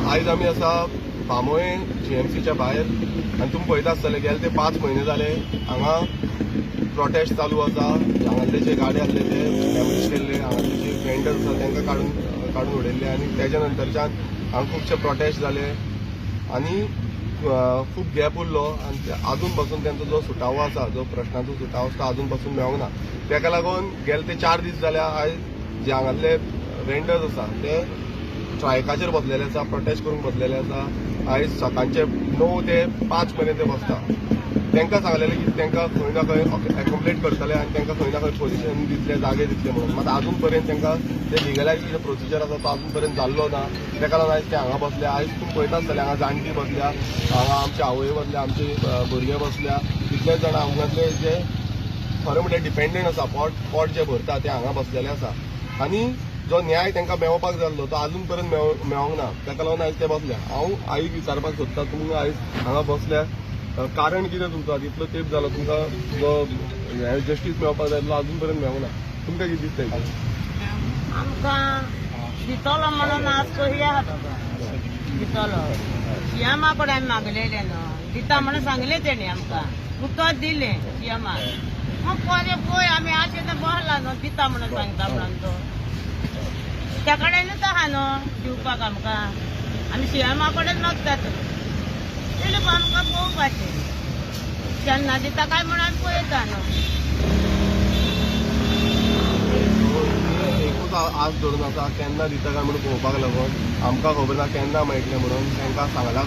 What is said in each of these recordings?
आज आमी आसा बामोळे GMCच्या भायर आनी तुमी पळयता आसतले गेले ते 5 महिने जाले हांगा प्रोटेस्ट चालू आसा. हांगातले जे गाडे आसले ते डॅमेज केल्ले, हांगातले जे वेंडर्स आसा तांकां काडून उडयल्ले आनी तेच्या नंतरच्यान हांगा खुबशे प्रोटेस्ट जाले आनी खूब गॅप उरलो आनी अजून पासून त्यांचो जो सुटावो आसा, जो प्रश्नाचो सुटावो आसा अजून पासून मेळोंक ना. तेका लागून गेले ते 4 दीस जाल्या आयज जे हांगातले वेंडर्स आसा ते स्ट्रायकाचेर बसलेले आसा, प्रोटेस्ट करूंक बसलेले आसा. आयज सकाळचे 9 ते 5 पर्यंत ते बसता. तांकां सांगलेलें की तांकां खंय ना खंय एक्कोमोडेट करतले आनी तांकां खंय ना खंय पोजिशन दितले, जागे दितले म्हणून. मात अजून पर्यंत तांकां ते लिगलायज जे प्रोसिजर आसा तो अजून पर्यंत जाल्लो ना. तेका लागून आयज ते हांगा बसल्या. आयज तुमी पळयता आसतले हांगा जाणटी बसल्या, हांगा आमचे आवय बसल्या, आमचे भुरगे बसल्या. कितलेच जाणां हांगातले जे खरें म्हणजे डिपेंडंट आसा, पोट जे भरता ते हांगा बसलेले आसा आनी जो न्याय तांकां मेळोवपाक जाल्लो तो अजून पर्यंत मेळोंक ना. तेका लागून आयज ते बसल्या. हांव आईक विचारपाक सोदता, तुमी आयज हांगा बसल्या कारण कितें तुमचो? इतलो तेंप जालो तुमकां जो जस्टीस मेळपाक जाय अजून पर्यंत मेळोंक ना. तुमकां कितें दिसता? आमकां दितलो म्हणून आज करूया दितलो सीएमा कडेन आमी मागलेले न्हू, दिता म्हणून सांगले तेणी आमकां, उतर दिले सीएमाक. मग पळय आमी आज बसला न्हू, दिता म्हणून सांगता म्हणून तो त्या कडेनूच आहा न्हू दिवपाक आमकां. आमी सीएमा कडेन नोकतात दिले आमकां पळोवपाचें केन्ना दिता काय म्हणून आमी पळयता न्हू. एकूच आज धरून आसा केन्ना दिता काय म्हणून पळोवपाक लागून. आमकां खबर ना केन्ना मेळटलें म्हणून. तांकां सांगलां,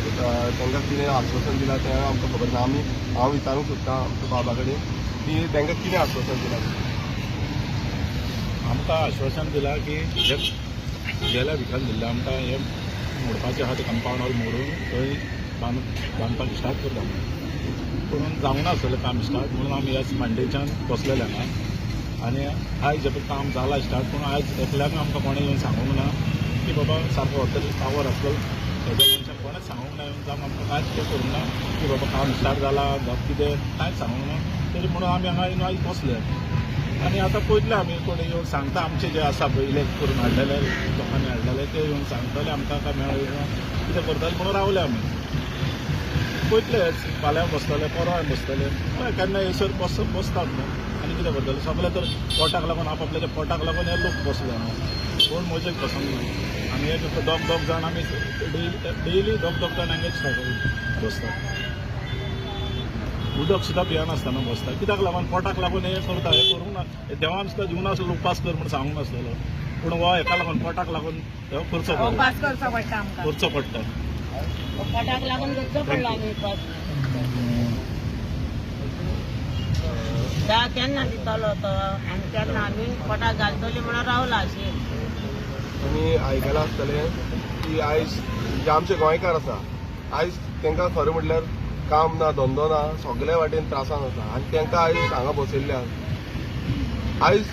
तांकां कितें आश्वासन दिलां तें आमकां खबर ना. हांव विचारूंक सोदतां आमच्या बाबा कडेन की तांकां कितें आश्वासन दिलां. आमकां आश्वासन दिलां की गेल्या विकान दिल्लें आमकां हें मोडपाचें आहा तें कंपाऊंड हॉल मोडून थंय बांदपाक स्टार्ट करता पूण जावंक नासलें काम स्टार्ट म्हणून आमी ह्या मंडेच्यान बसलेले हांगा. आनी आयज हें काम जालां स्टार्ट पूण आयज एकल्याक आमकां कोणें येवन सांगूंक ना की बाबा सारको व्हरतले पावर आसलो. हेज्या मनशाक कोणेंच सांगूंक ना, येवन जावन आमकां कांयच तें करूंक ना की बाबा काम स्टार्ट जालां जावं कितें कांयच सांगूंक ना. तरी म्हणून आमी हांगा येवन आयज बसले आनी आतां पयतले आमी कोण येवन सांगता. आमचे जे आसा पळय इलेक्ट करून हाडलेले लोकांनी हाडलेले ते येवन सांगतले आमकां काय मेळ कितें करतले म्हणून रावले आमी. पयतले फाल्यां बसतले, परवां बसतले, केन्ना येसर बसतात न्हू. आनी कितें करतले सगळे तर पोटाक लागून आपआपल्याच्या पोटाक लागून हे लोक बसले हांगा. कोण मजेक बसोंक ना. आमी एक दोग जाण आमी डेली दोग जाण हांगा स्ट्रायक बसतात. उदक सुद्दां पियनासतना बसता. कित्याक लागून? पोटाक लागून हे करता. हे करूंक ना. देवान सुद्दां दिवनासलो उपास कर म्हणून सांगूंक नासलेलो पूण हो हेका लागून पोटाक लागून हे करचो पडटा. पोटाक लागून करचो पडलो आमी उपास. केन्ना दितलो तो आनी केन्ना आमी पोटाक घालतली म्हणून रावला अशें. तुमी आयकलां आसतलें की आयज जे आमचे गोंयकार आसा आयज तांकां खरें म्हणल्यार काम ना, धंदो ना, सगळे वाटेन त्रासान आसा आनी तांकां आयज हांगा बसयल्ले आसा. आयज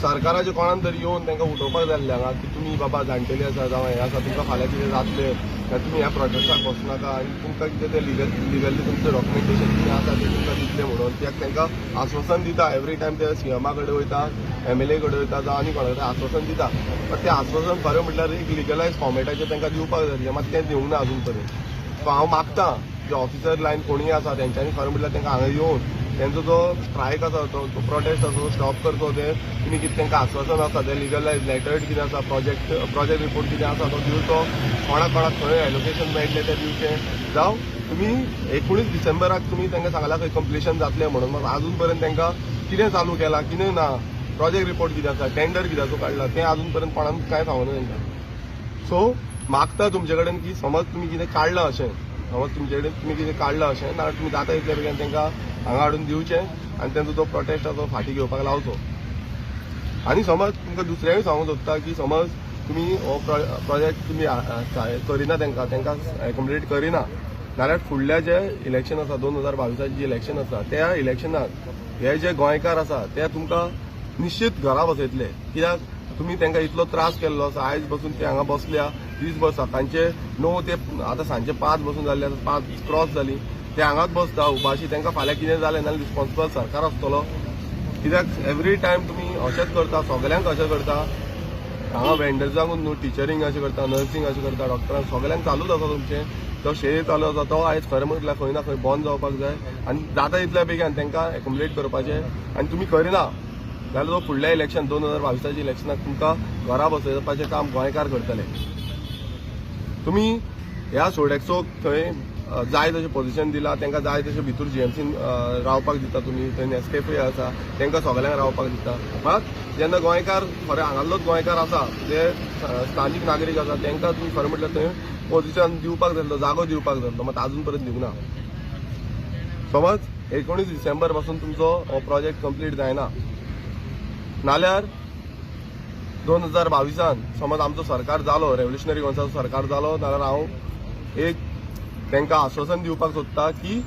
सरकाराच्या कोणान तरी येवन तांकां उठोवपाक जाय हांगा की तुमी बाबा जाणटेली आसा जावं हें आसा तुमकां फाल्यां कितें जातलें काय तुमी ह्या प्रोजेक्टाक वचनाका आनी तुमकां कितें तें लिगली तुमचें डॉक्युमेंटेशन कितें आसा तें तुमकां दितलें म्हणून. कित्याक तांकां आश्वासन दिता एवरी टायम ते सीएमा कडेन वयता, MLA कडेन वयता जावं आनी कोणा कडेन आश्वासन दिता. बट तें आश्वासन खरें म्हणल्यार एक लिगलायज फॉर्मेटाचेर तांकां दिवपाक जाय मात तें दिवंक ना अजून पर्यंत. सो हांव मागतां जे ऑफिसर लायन कोणीय आसा तेंच्यांनी खरें म्हणल्यार तांकां हांगा येवन तेंचो जो स्ट्रायक आसा तो प्रोटेस्ट आसा तो स्टॉप करचो. ते तुमी कितें तांकां आश्वासन आसा तें लिगलायज लेटर्ड कितें आसा प्रोजेक्ट रिपोर्ट कितें आसा तो दिवचो. कोणाक खंय एलोकेशन मेळटलें तें दिवचें. जावं तुमी 19 डिसेंबराक तुमी तांकां सांगलां खंय कंप्लिशन जातलें म्हणून मात अजून पर्यंत तांकां कितें चालू केलां कितें ना, प्रोजेक्ट रिपोर्ट कितें आसा, टेंडर कित्याचो काडला तें अजून पर्यंत कोणाक कांय सांगूना तांकां. सो मागता तुमचे कडेन की समज तुमी कितें काडलां अशें, समज तुमचे कडेन तुमी कितें काडलां अशें ना तुमी जाता इतले बेगीन तांकां हांगा हाडून दिवचें आनी तेंचो जो प्रोटेस्ट आसा तो फाटीं घेवपाक लावचो. आनी समज तुमकां दुसऱ्याय सांगूंक सोदता की समज तुमी हो प्रोजेक्ट तुमी करिना तांकां एकोमोडेट करिना जाल्यार फुडल्या जे इलेक्शन आसा 2022 जी इलेक्शन आसा त्या इलेक्शनाक हे जे गोंयकार आसा ते तुमकां निश्चित घरा बसयतले. कित्याक तुमी तांकां इतलो त्रास केल्लो आसा. आयज बसून ते हांगा बसल्या दिसभर सकाळचे 9 ते आतां सांजचे 5 बसून जाल्ले आतां 5 क्रॉस जाली ते हांगाच बसता उपाशी. तांकां फाल्यां कितें जालें नाल्यार रिस्पॉन्सिबल सरकार आसतलो. कित्याक एवरी टायम तुमी अशेंच करता, सगळ्यांक अशें करता. हांगा वेंडर्सांकूच न्हू टिचरींग अशें करता, नर्सींग अशें करता, डॉक्टरांक सगळ्यांक चालूच आसा तुमचें. तो शेय चालू आसा तो आयज खरें म्हटल्यार खंय ना खंय बंद जावपाक जाय आनी जाता तितल्या बेगीन तांकां एकॉमोडेट करपाचें. आनी तुमी करिना जाल्यार तो फुडल्या इलेक्शन 2022 इलेक्शनाक तुमकां घरा बसोवपाचें काम गोंयकार करतले. तुमी ह्या सोडेक्सोक थंय जाय तशें पोझिशन दिला, तांकां जाय तशें भितर जीएमसीन रावपाक दिता तुमी, थंय नेस्केफे आसा तांकां सगळ्यांक रावपाक दिता. मात जेन्ना गोंयकार खरें हांगालोच गोंयकार आसा जे स्थानीक नागरीक आसा तांकां तुमी खरें म्हटल्यार थंय पोझिशन दिवपाक जाय, जागो दिवपाक जाय, मात अजून पर्यंत दिवना. समज 19 डिसेंबर पासून तुमचो हो प्रोजेक्ट कंप्लीट जायना नाल्यार 2022 समज आमचो सरकार जालो, रेव्होल्युशनरी गोंयचो सरकार जालो जाल्यार हांव एक तांकां आश्वासन दिवपाक सोदता की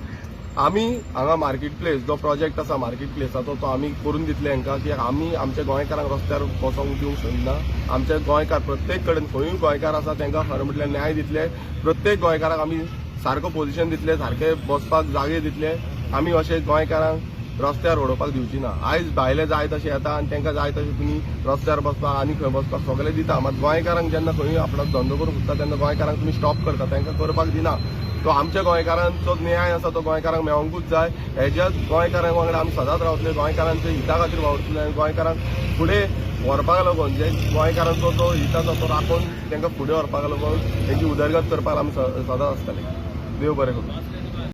आमी हांगा मार्केट प्लेस जो प्रोजेक्ट आसा मार्केट प्लेसाचो तो आमी करून दितले हांकां, की आमी आमच्या गोंयकारांक रस्त्यार बसोंक दिवंक सोदना. आमचे गोंयकार प्रत्येक कडेन खंयूय गोंयकार आसा तांकां खरें म्हटल्यार न्याय दितले. प्रत्येक गोंयकाराक आमी सारको पोझिशन दितले, सारके बसपाक जागे दितले. आमी अशे गोंयकारांक रस्त्यार उडोवपाक दिवची ना. आयज भायले जाय तशे येता आनी तांकां जाय तशें तुमी रस्त्यार बसपाक आनी खंय बसपाक सगळे दिता. मात गोंयकारांक जेन्ना खंयूय आपणाक धंदो करूंक सोदता तेन्ना गोंयकारांक तुमी स्टॉप करता, तांकां करपाक दिना. तो आमच्या गोंयकारांचो न्याय आसा तो गोंयकारांक मेळोंकूच जाय. हेज्या गोंयकारांक वांगडा आमी सदांच रावतले, गोंयकारांच्या हिता खातीर वावरतले आनी गोंयकारांक फुडें व्हरपाक लागून जे गोंयकारांचो जो हित आसा तो राखून तांकां फुडें व्हरपाक लागून तेंची उदरगत करपाक आमी सदांच आसतले. देव बरें करूं.